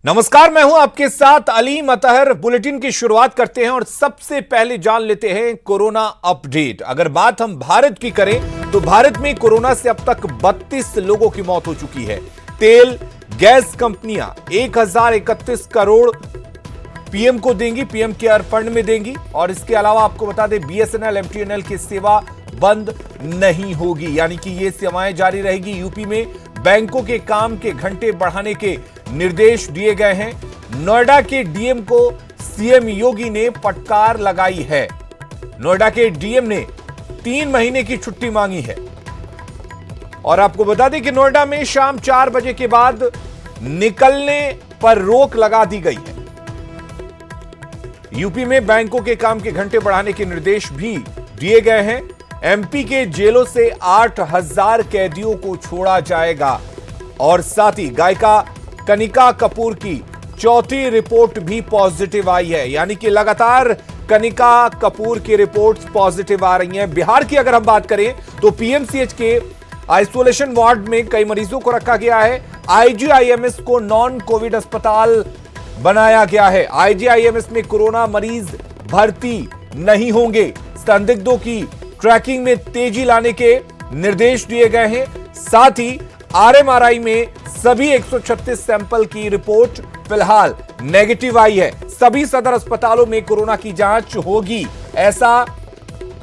नमस्कार, मैं हूं आपके साथ अलीम अतहर। बुलेटिन की शुरुआत करते हैं और सबसे पहले जान लेते हैं कोरोना अपडेट। अगर बात हम भारत की करें तो भारत में कोरोना से अब तक 32 लोगों की मौत हो चुकी है। तेल गैस कंपनियां 1031 करोड़ पीएम को देंगी, पीएम केयर फंड में देंगी। और इसके अलावा आपको बता दें बीएसएनएल एमटीएनएल की सेवा बंद नहीं होगी, यानी कि ये सेवाएं जारी रहेगी। यूपी में बैंकों के काम के घंटे बढ़ाने के निर्देश दिए गए हैं। नोएडा के डीएम को सीएम योगी ने फटकार लगाई है। नोएडा के डीएम ने 3 महीने की छुट्टी मांगी है। और आपको बता दें कि नोएडा में शाम 4 बजे के बाद निकलने पर रोक लगा दी गई है। यूपी में बैंकों के काम के घंटे बढ़ाने के निर्देश भी दिए गए हैं। एमपी के जेलों से 8000 कैदियों को छोड़ा जाएगा। और साथ ही गायिका कनिका कपूर की चौथी रिपोर्ट भी पॉजिटिव आई है, यानी कि लगातार कनिका कपूर की रिपोर्ट्स पॉजिटिव आ रही हैं। बिहार की अगर हम बात करें तो पीएमसीएच के आइसोलेशन वार्ड में कई मरीजों को रखा गया है। आईजीआईएमएस को नॉन कोविड अस्पताल बनाया गया है। आईजीआईएमएस में कोरोना मरीज भर्ती नहीं होंगे। संदिग्धों की ट्रैकिंग में तेजी लाने के निर्देश दिए गए हैं। साथ ही आरएमआरआई में सभी 136 सैंपल की रिपोर्ट फिलहाल नेगेटिव आई है। सभी सदर अस्पतालों में कोरोना की जांच होगी, ऐसा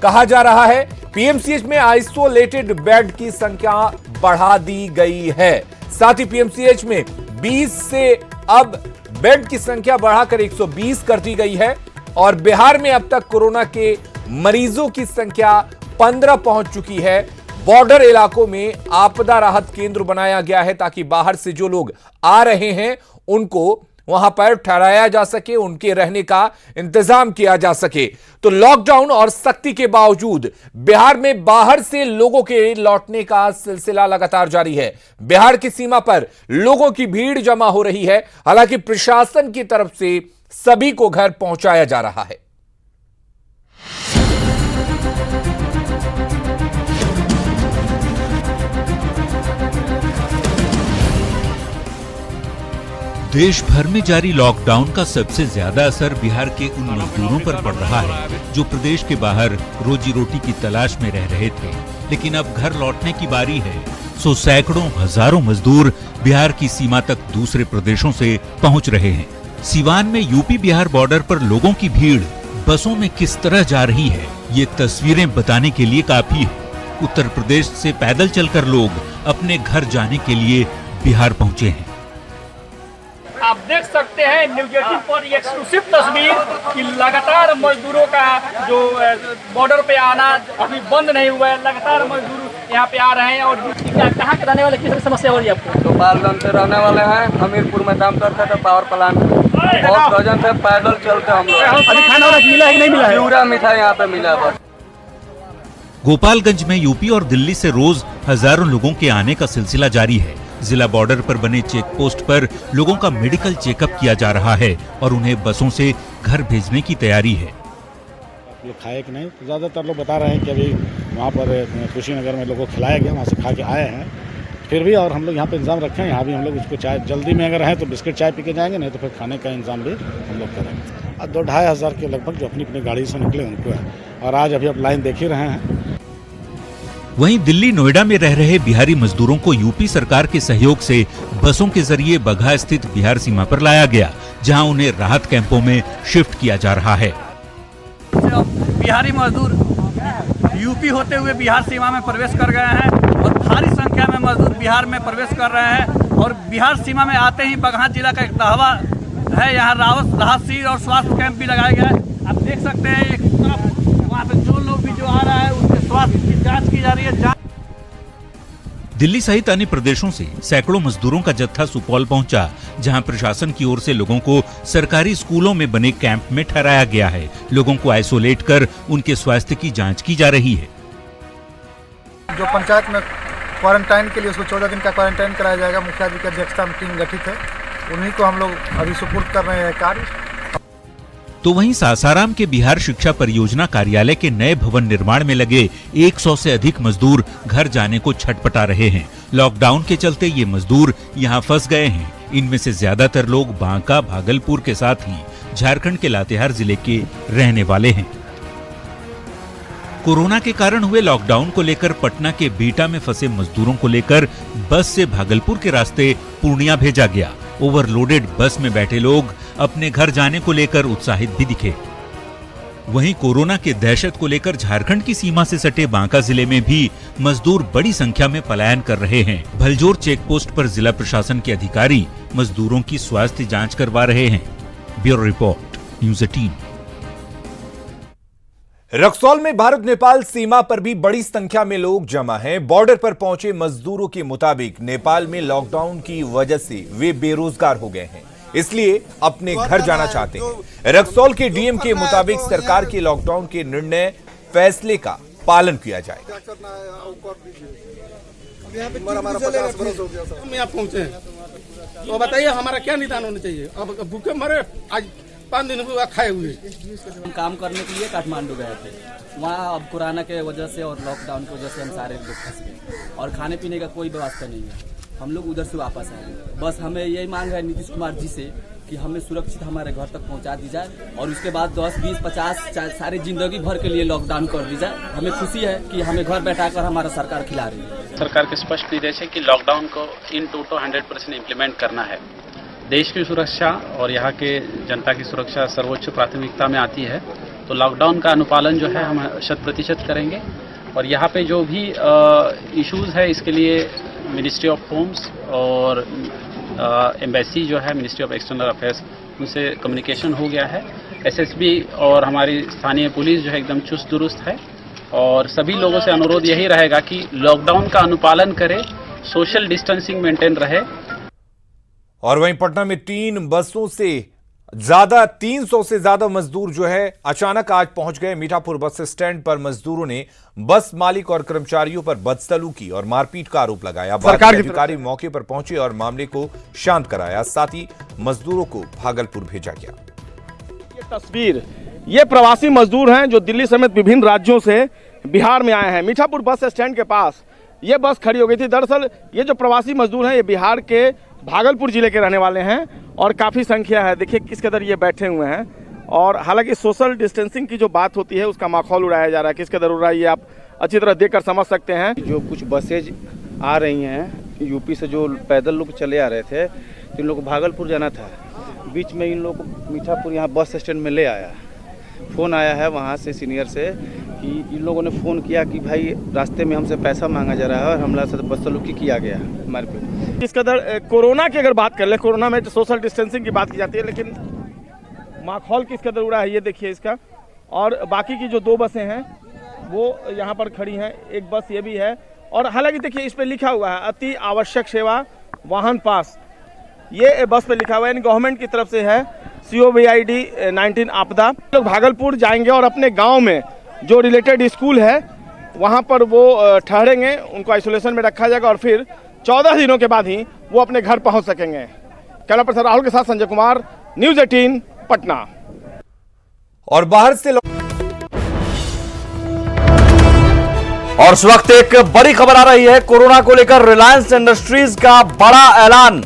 कहा जा रहा है। पीएमसीएच में आइसोलेटेड बेड की संख्या बढ़ा दी गई है। साथ ही पीएमसीएच में 20 से अब बेड की संख्या बढ़ाकर 120 कर दी गई है। और बिहार में अब तक कोरोना के मरीजों की संख्या 15 पहुंच चुकी है। बॉर्डर इलाकों में आपदा राहत केंद्र बनाया गया है ताकि बाहर से जो लोग आ रहे हैं उनको वहां पर ठहराया जा सके, उनके रहने का इंतजाम किया जा सके। तो लॉकडाउन और सख्ती के बावजूद बिहार में बाहर से लोगों के लौटने का सिलसिला लगातार जारी है। बिहार की सीमा पर लोगों की भीड़ जमा हो रही है। हालांकि प्रशासन की तरफ से सभी को घर पहुंचाया जा रहा है। देश भर में जारी लॉकडाउन का सबसे ज्यादा असर बिहार के उन मजदूरों पर पड़ रहा है जो प्रदेश के बाहर रोजी रोटी की तलाश में रह रहे थे, लेकिन अब घर लौटने की बारी है। सो सैकड़ों हजारों मजदूर बिहार की सीमा तक दूसरे प्रदेशों से पहुंच रहे हैं। सीवान में यूपी बिहार बॉर्डर पर लोगों की भीड़ बसों में किस तरह जा रही है, ये तस्वीरें बताने के लिए काफी है। उत्तर प्रदेश से पैदल चलकर लोग अपने घर जाने के लिए बिहार पहुंचे हैं। आप देख सकते हैं न्यूज 18 पर ये एक्सक्लूसिव तस्वीर कि लगातार मजदूरों का जो बॉर्डर पे आना अभी बंद नहीं हुआ है। लगातार मजदूर यहाँ पे आ रहे हैं। और कहाँ के रहने वाले, किस समस्या हो रही है आपको? गोपालगंज से रहने वाले हैं। हमीरपुर में काम करते थे पावर प्लांट में। बहुत वजन से पैदल चलते हम लोग। अभी खाना वाना मिला है कि नहीं मिला है? पूरा मिठाई यहाँ पे मिला बस। गोपालगंज में यूपी और दिल्ली से रोज हजारों लोगों के आने का सिलसिला जारी है। जिला बॉर्डर पर बने चेक पोस्ट पर लोगों का मेडिकल चेकअप किया जा रहा है और उन्हें बसों से घर भेजने की तैयारी है। लोग खाए कि नहीं, ज़्यादातर लोग बता रहे हैं कि अभी वहाँ पर कुशीनगर में लोगों को खिलाया गया, वहाँ से खा के आए हैं। फिर भी और हम लोग यहाँ पे इंतजाम रखे हैं। यहाँ भी हम लोग उसको चाय जल्दी में अगर है तो बिस्किट चाय पी के जाएंगे, नहीं तो फिर खाने का इंतजाम भी हम लोग करेंगे। और 2-2.5 हज़ार के लगभग जो अपनी अपनी गाड़ी से निकले उनको है। और आज अभी आप लाइन देख ही रहे हैं। वहीं दिल्ली नोएडा में रह रहे बिहारी मजदूरों को यूपी सरकार के सहयोग से बसों के जरिए बगहा स्थित बिहार सीमा पर लाया गया, जहां उन्हें राहत कैंपों में शिफ्ट किया जा रहा है। बिहारी मजदूर यूपी होते हुए बिहार सीमा में प्रवेश कर गए हैं और भारी संख्या में मजदूर बिहार में प्रवेश कर रहे हैं। और बिहार सीमा में आते ही बगहा जिला का एक दहवा है, यहाँ राहत शिविर और स्वास्थ्य कैंप भी लगाया गया है। आप देख सकते हैं एक तरफ वहाँ पे जो लोग भी जो आ रहा है उसके स्वास्थ्य की जाँच की जा रही है। दिल्ली सहित अन्य प्रदेशों से सैकड़ों मजदूरों का जत्था सुपौल पहुंचा, जहां प्रशासन की ओर से लोगों को सरकारी स्कूलों में बने कैंप में ठहराया गया है। लोगों को आइसोलेट कर उनके स्वास्थ्य की जांच की जा रही है। जो पंचायत में क्वारंटाइन के लिए उसको 14 दिन का क्वारंटाइन कराया जाएगा। मुखिया जी की अध्यक्षता में टीम गठित है, उन्हीं को हम लोग अभी सुपुर्द कर रहे हैं कार्य। तो वहीं सासाराम के बिहार शिक्षा परियोजना कार्यालय के नए भवन निर्माण में लगे 100 से अधिक मजदूर घर जाने को छटपटा रहे हैं। लॉकडाउन के चलते ये मजदूर यहां फंस गए हैं। इनमें से ज्यादातर लोग बांका, भागलपुर के साथ ही झारखंड के लातेहार जिले के रहने वाले हैं। कोरोना के कारण हुए लॉकडाउन को लेकर पटना के बिहटा में फंसे मजदूरों को लेकर बस से भागलपुर के रास्ते पूर्णिया भेजा गया। ओवरलोडेड बस में बैठे लोग अपने घर जाने को लेकर उत्साहित भी दिखे। वहीं कोरोना के दहशत को लेकर झारखंड की सीमा से सटे बांका जिले में भी मजदूर बड़ी संख्या में पलायन कर रहे हैं। भलजोर चेक पोस्ट पर जिला प्रशासन के अधिकारी मजदूरों की स्वास्थ्य जांच करवा रहे हैं। Bureau report, news 18। रक्सौल में भारत नेपाल सीमा पर भी बड़ी संख्या में लोग जमा हैं। बॉर्डर पर पहुंचे मजदूरों के मुताबिक नेपाल में लॉकडाउन की वजह से वे बेरोजगार हो गए हैं, इसलिए अपने घर जाना चाहते हैं। रक्सौल के डीएम के मुताबिक सरकार के लॉकडाउन के निर्णय फैसले का पालन किया जाएगा। हम यहाँ पहुँचे तो बताइए हमारा क्या निदान होना चाहिए? अब भूखे मरे, आज 5 दिन हुआ खाए हुए। हम काम करने के लिए काठमांडू गए थे, वहाँ अब कोरोना के वजह से और लॉकडाउन की वजह से हम सारे लोग फंस गए और खाने पीने का कोई व्यवस्था नहीं है। हम लोग उधर से वापस आए। बस हमें यही मांग है नीतीश कुमार जी से कि हमें सुरक्षित हमारे घर तक पहुंचा दी जाए और उसके बाद 10, 20, 50 सारी जिंदगी भर के लिए लॉकडाउन कर दी जाए। हमें खुशी है कि हमें घर बैठाकर हमारा सरकार खिला रही है। सरकार के स्पष्ट निर्देश है कि लॉकडाउन को इन टोटो 100% इम्प्लीमेंट करना है। देश की सुरक्षा और यहाँ के जनता की सुरक्षा सर्वोच्च प्राथमिकता में आती है, तो लॉकडाउन का अनुपालन जो है हम 100% करेंगे। और यहाँ पे जो भी इश्यूज है इसके लिए मिनिस्ट्री ऑफ होम्स और एम्बेसी जो है मिनिस्ट्री ऑफ एक्सटर्नल अफेयर्स उनसे कम्युनिकेशन हो गया है। एसएसबी और हमारी स्थानीय पुलिस जो है एकदम चुस्त दुरुस्त है और सभी लोगों से अनुरोध यही रहेगा कि लॉकडाउन का अनुपालन करें, सोशल डिस्टेंसिंग मेंटेन रहे। और वहीं पटना में 300 से ज्यादा मजदूर जो है अचानक आज पहुंच गए। मीठापुर बस स्टैंड पर मजदूरों ने बस मालिक और कर्मचारियों पर बदसलूकी और मारपीट का आरोप लगाया। सरकार के अधिकारी मौके पर पहुंचे और मामले को शांत कराया, साथ ही मजदूरों को भागलपुर भेजा गया। ये तस्वीर, ये प्रवासी मजदूर हैं जो दिल्ली समेत विभिन्न राज्यों से बिहार में आए हैं। मीठापुर बस स्टैंड के पास ये बस खड़ी हो गई थी। दरअसल ये जो प्रवासी मजदूर हैं ये बिहार के भागलपुर जिले के रहने वाले हैं और काफ़ी संख्या है। देखिए किस कदर ये बैठे हुए हैं और हालांकि सोशल डिस्टेंसिंग की जो बात होती है उसका माहौल उड़ाया जा रहा है। किस कदर उड़ रहा है ये आप अच्छी तरह देखकर समझ सकते हैं। जो कुछ बसेज आ रही हैं यूपी से, जो पैदल लोग चले आ रहे थे, तो इन लोग को भागलपुर जाना था। बीच में इन लोग को मीठापुर यहाँ बस स्टैंड में ले आया। फ़ोन आया है वहाँ से सीनियर से कि इन लोगों ने फ़ोन किया कि भाई रास्ते में हमसे पैसा मांगा जा रहा है और हमला से बदसलूकी किया गया है हमारे पे। इस कदर कोरोना की अगर बात कर ले, कोरोना में तो सोशल डिस्टेंसिंग की बात की जाती है, लेकिन माहौल किस कदर उड़ा है ये देखिए इसका। और बाकी की जो 2 बसें हैं वो यहाँ पर खड़ी हैं, एक बस ये भी है। और हालांकि देखिए इस पर लिखा हुआ है अति आवश्यक सेवा वाहन पास, ये बस पे लिखा हुआ है, गवर्नमेंट की तरफ से है। COVID 19 आपदा। लोग भागलपुर जाएंगे और अपने गांव में जो रिलेटेड स्कूल है वहां पर वो ठहरेंगे, उनको आइसोलेशन में रखा जाएगा और फिर 14 दिनों के बाद ही वो अपने घर पहुंच सकेंगे। कैमरा पर्सन राहुल के साथ संजय कुमार, न्यूज़ 18 पटना। और बाहर से और इस वक्त एक बड़ी खबर आ रही है कोरोना को लेकर। रिलायंस इंडस्ट्रीज का बड़ा ऐलान,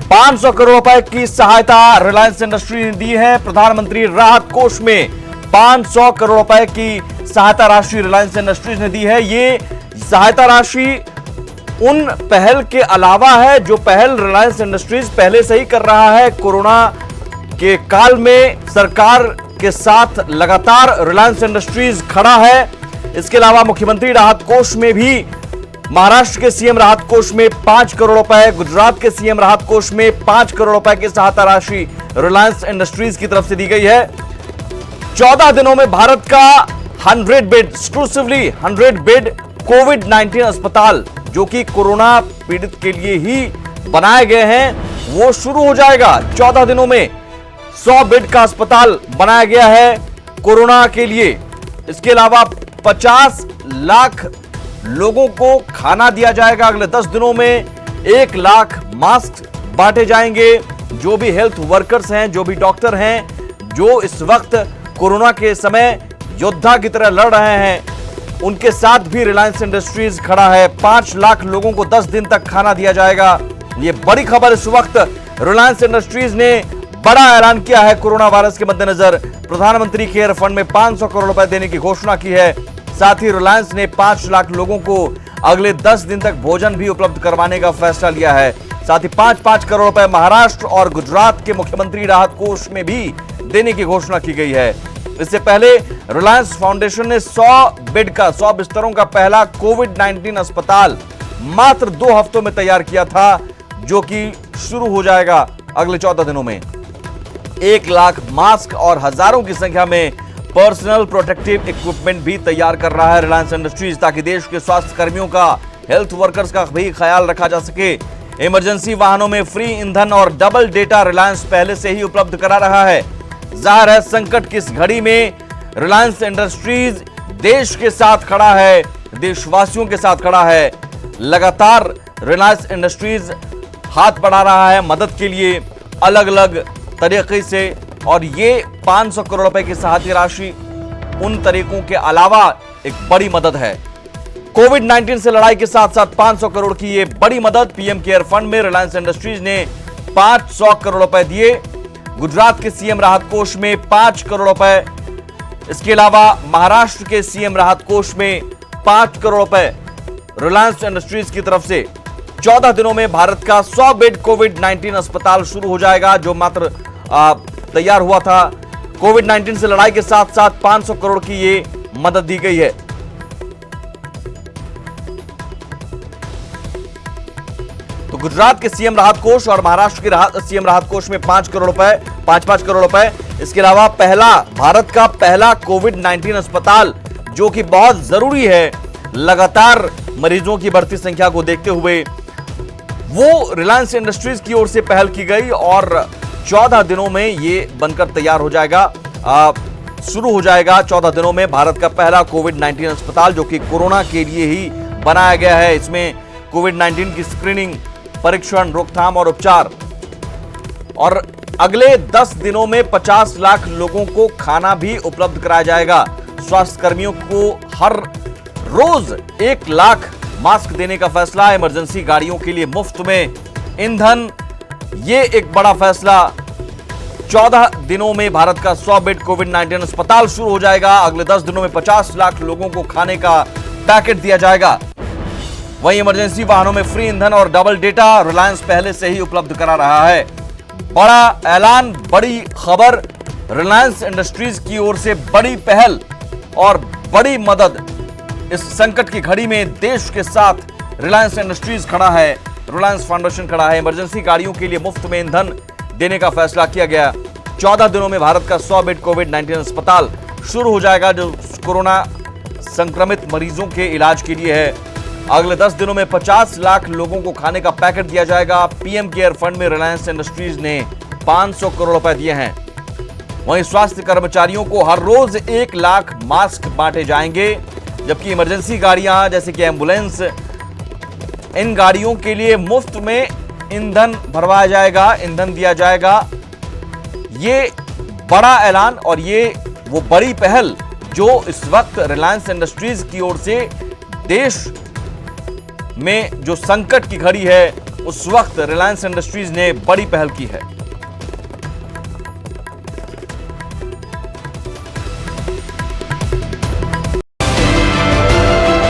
500 करोड़ रुपए की सहायता रिलायंस इंडस्ट्री ने दी है। प्रधानमंत्री राहत कोष में 500 करोड़ रुपए की सहायता राशि रिलायंस इंडस्ट्रीज ने दी है। ये सहायता राशि उन पहल के अलावा है जो पहल रिलायंस इंडस्ट्रीज पहले से ही कर रहा है। कोरोना के काल में सरकार के साथ लगातार रिलायंस इंडस्ट्रीज खड़ा है। इसके अलावा मुख्यमंत्री राहत कोष में भी महाराष्ट्र के सीएम राहत कोष में 5 करोड़ रुपए, गुजरात के सीएम राहत कोष में 5 करोड़ रुपए की सहायता राशि रिलायंस इंडस्ट्रीज की तरफ से दी गई है। 14 दिनों में भारत का 100 बेड, एक्सक्लूसिवली 100 बेड कोविड-19 अस्पताल जो कि कोरोना पीड़ित के लिए ही बनाए गए हैं वो शुरू हो जाएगा। 14 दिनों में 100 बेड का अस्पताल बनाया गया है कोरोना के लिए। इसके अलावा 50 लाख लोगों को खाना दिया जाएगा। अगले 10 दिनों में 1 लाख मास्क बांटे जाएंगे। जो भी हेल्थ वर्कर्स हैं, जो भी डॉक्टर हैं, जो इस वक्त कोरोना के समय योद्धा की तरह लड़ रहे हैं, उनके साथ भी रिलायंस इंडस्ट्रीज खड़ा है। 5 लाख लोगों को 10 दिन तक खाना दिया जाएगा। ये बड़ी खबर इस वक्त रिलायंस इंडस्ट्रीज ने बड़ा ऐलान किया है। कोरोना वायरस के मद्देनजर प्रधानमंत्री केयर फंड में 500 करोड़ रुपए देने की घोषणा की है। साथ ही रिलायंस ने 5 लाख लोगों को अगले 10 दिन तक भोजन भी उपलब्ध करवाने का फैसला लिया है। साथ ही 5-5 करोड़ रुपए महाराष्ट्र और गुजरात के मुख्यमंत्री राहत कोष में भी देने की घोषणा की गई है। इससे पहले रिलायंस फाउंडेशन ने 100 बिस्तरों का पहला कोविड-19 अस्पताल मात्र 2 हफ्तों में तैयार किया था, जो कि शुरू हो जाएगा अगले 14 दिनों में। 1 लाख मास्क और हजारों की संख्या में पर्सनल प्रोटेक्टिव इक्विपमेंट भी तैयार कर रहा है रिलायंस इंडस्ट्रीज, ताकि देश के स्वास्थ्य कर्मियों का, हेल्थ वर्कर्स का भी ख्याल रखा जा सके। इमरजेंसी वाहनों में फ्री ईंधन और डबल डेटा रिलायंस पहले से ही उपलब्ध करा रहा है। जाहिर है संकट की इस घड़ी में रिलायंस इंडस्ट्रीज देश के साथ खड़ा है, देशवासियों के साथ खड़ा है। लगातार रिलायंस इंडस्ट्रीज हाथ बढ़ा रहा है मदद के लिए अलग अलग तरीके से, और ये 500 करोड़ रुपए की सहायता राशि उन तरीकों के अलावा एक बड़ी मदद है। कोविड-19 से लड़ाई के साथ साथ 500 करोड़ की ये बड़ी मदद पीएम केयर फंड में रिलायंस इंडस्ट्रीज ने 500 करोड़ रुपए दिए। गुजरात के सीएम राहत कोष में 5 करोड़ रुपए, इसके अलावा महाराष्ट्र के सीएम राहत कोष में 5 करोड़ रुपए रिलायंस इंडस्ट्रीज की तरफ से। 14 दिनों में भारत का 100 बेड कोविड-19 अस्पताल शुरू हो जाएगा, जो मात्र तैयार हुआ था। कोविड-19 से लड़ाई के साथ साथ 500 करोड़ की ये मदद दी गई है। तो गुजरात के सीएम राहत कोष और महाराष्ट्र के सीएम राहत कोष में 5 करोड़ रुपए, 5-5 करोड़ रुपए। इसके अलावा भारत का पहला कोविड-19 अस्पताल, जो कि बहुत जरूरी है लगातार मरीजों की बढ़ती संख्या को देखते हुए, वो रिलायंस इंडस्ट्रीज की ओर से पहल की गई और 14 दिनों में ये बनकर तैयार हो जाएगा, शुरू हो जाएगा 14 दिनों में भारत का पहला कोविड-19 अस्पताल, जो कि कोरोना के लिए ही बनाया गया है। इसमें कोविड-19 की स्क्रीनिंग, परीक्षण, रोकथाम और उपचार, और अगले 10 दिनों में 50 लाख लोगों को खाना भी उपलब्ध कराया जाएगा। स्वास्थ्य कर्मियों को हर रोज 1 लाख मास्क देने का फैसला, इमरजेंसी गाड़ियों के लिए मुफ्त में ईंधन, ये एक बड़ा फैसला। 14 दिनों में भारत का 100 बेड कोविड-19 अस्पताल शुरू हो जाएगा। अगले 10 दिनों में 50 लाख लोगों को खाने का पैकेट दिया जाएगा। वहीं इमरजेंसी वाहनों में फ्री ईंधन और डबल डेटा रिलायंस पहले से ही उपलब्ध करा रहा है। बड़ा ऐलान, बड़ी खबर, रिलायंस इंडस्ट्रीज की ओर से बड़ी पहल और बड़ी मदद। इस संकट की घड़ी में देश के साथ रिलायंस इंडस्ट्रीज खड़ा है, रिलायंस फाउंडेशन खड़ा है। इमरजेंसी गाड़ियों के लिए मुफ्त में ईंधन देने का फैसला किया गया। 14 दिनों में भारत का 100 बेड कोविड-19 अस्पताल शुरू हो जाएगा, जो कोरोना संक्रमित मरीजों के इलाज के लिए है। अगले 10 दिनों में 50 लाख लोगों को खाने का पैकेट दिया जाएगा। पीएम केयर फंड में रिलायंस इंडस्ट्रीज ने 500 करोड़ रुपए दिए हैं। वहीं स्वास्थ्य कर्मचारियों को हर रोज 1 लाख मास्क बांटे जाएंगे, जबकि इमरजेंसी गाड़ियां जैसे कि एम्बुलेंस, इन गाड़ियों के लिए मुफ्त में ईंधन भरवाया जाएगा, ईंधन दिया जाएगा। ये बड़ा ऐलान और ये वो बड़ी पहल जो इस वक्त रिलायंस इंडस्ट्रीज की ओर से देश में जो संकट की घड़ी है, उस वक्त रिलायंस इंडस्ट्रीज ने बड़ी पहल की है।